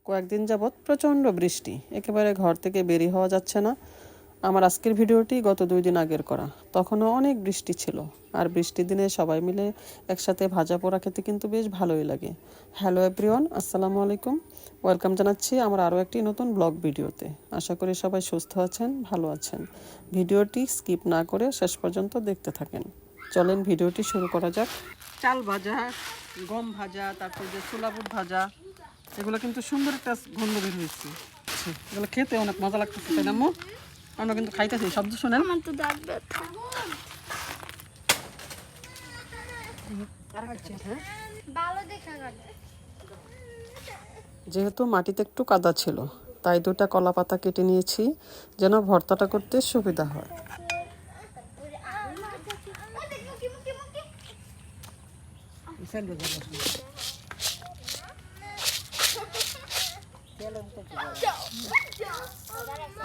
কয়েকদিন যাবৎ প্রচণ্ড বৃষ্টি, একেবারে ঘর থেকে বেরিয়ে হওয়া যাচ্ছে না। আমার আজকের ভিডিওটি গত 2 দিন আগের করা, তখনও অনেক বৃষ্টি ছিল। আর বৃষ্টির দিনে সবাই মিলে একসাথে ভাজা পোড়া খেতে কিন্তু বেশ ভালোই লাগে। হ্যালো এভরিওয়ান, আসসালামু আলাইকুম। ওয়েলকাম জানাচ্ছি আমার আরও একটি নতুন ব্লগ ভিডিওতে। আশা করি সবাই সুস্থ আছেন, ভালো আছেন। ভিডিওটি স্কিপ না করে শেষ পর্যন্ত দেখতে থাকেন। চলেন ভিডিওটি শুরু করা যাক। চাল ভাজা, গম ভাজা, তারপর যে ছোলা বুট ভাজা, এগুলো কিন্তু সুন্দর একটা গন্ধ বের হয়েছে। এগুলো খেতে অনেক মজা লাগতেছে, তাই না আম্মু? আমরা কিন্তু খাইতেছি, শব্দ শুনেন। যেহেতু মাটিতে একটু কাদা ছিল, তাই 2টা কলা পাতা কেটে নিয়েছি যেন ভর্তাটা করতে সুবিধা হয়।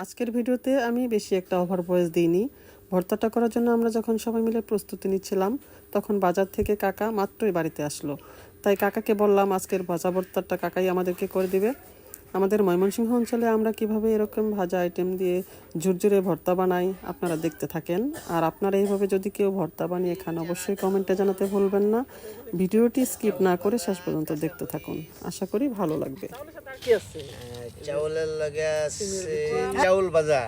আজকের ভিডিওতে আমি বেশি একটা ওভার ভয়েস দিইনি। ভর্তাটা করার জন্য আমরা যখন সবাই মিলে প্রস্তুতি নিচ্ছিলাম, তখন বাজার থেকে কাকা মাত্রই বাড়িতে আসলো। তাই কাকাকে বললাম আজকের ভাজা ভর্তাটা কাকাই আমাদেরকে করে দিবে। আমাদের ময়মনসিংহ অঞ্চলে আমরা কিভাবে এরকম ভাজা আইটেম দিয়ে ঝুরঝুরে ভর্তা বানাই আপনারা দেখতে থাকেন। আর আপনারা এইভাবে যদি কেউ ভর্তা বানিয়ে খান, অবশ্যই কমেন্টে জানাতে ভুলবেন না। ভিডিওটি স্কিপ না করে শেষ পর্যন্ত দেখতে থাকুন, আশা করি ভালো লাগবে। চাউলের লগে চাউল ভাজা,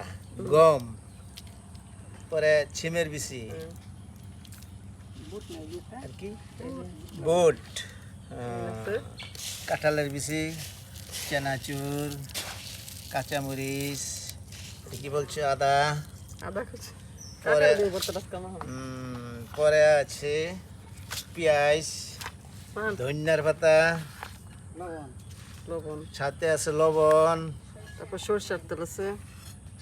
গম, পরে ছিমের বিচি আর কি বুট, কাঁঠালের বিচি, চানাচুর, কাঁচামরিচ, কি বলছো আদা, পরে আছে পেঁয়াজ, ধনিয়ার পাতা, সাথে আছে লবণ, তারপর সরষের তেল আছে,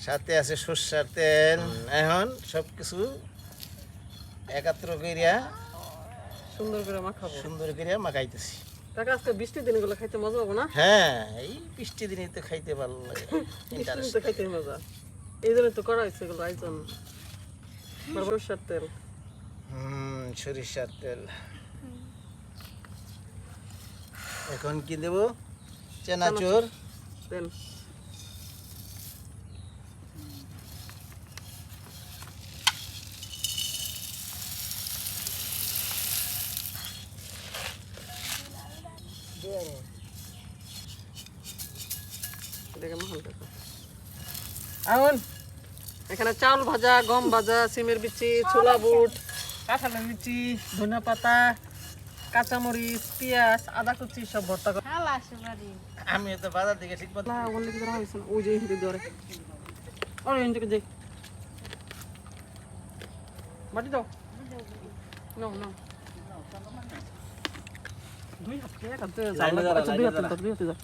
সাথে আছে সরষের তেল। এখন সবকিছু একাত্র করিয়া সুন্দর করে মাখাবো। সুন্দর করিয়া মাখাইতেছি। কাকা আজকে বৃষ্টির দিন এগুলো খাইতে মজা হবে না? হ্যাঁ, এই বৃষ্টি দিনে তো খাইতে ভালো লাগে। তো খাইতে মজা, এই জন্য তো করা হয়েছে এগুলো আয়োজন। সরষের তেল, সরিষার তেল। এখন কি দেব? চানাচুর তেল, এখানে চাউল ভাজা, গম ভাজা, সিমের বিচি, ছোলা বুট, কাঁঠালের বিচি, ধনিয়া পাতা, কাঁচামরিচ, পেঁয়াজ, আদা কুচি সব ভর্তা করে। আমি তো বাজার থেকে ঠিক মতো ওই যে হিন্দি ধরে ওই হিন্দিকে যাই মাটি দাও। নাও নাও, দুই হাতে এক হাতে যাও না, আচ্ছা দুই হাতে দাও, দুই হাতে দাও।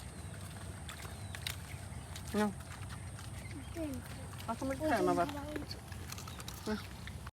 নাও, আচ্ছা আমি খাই না, আবার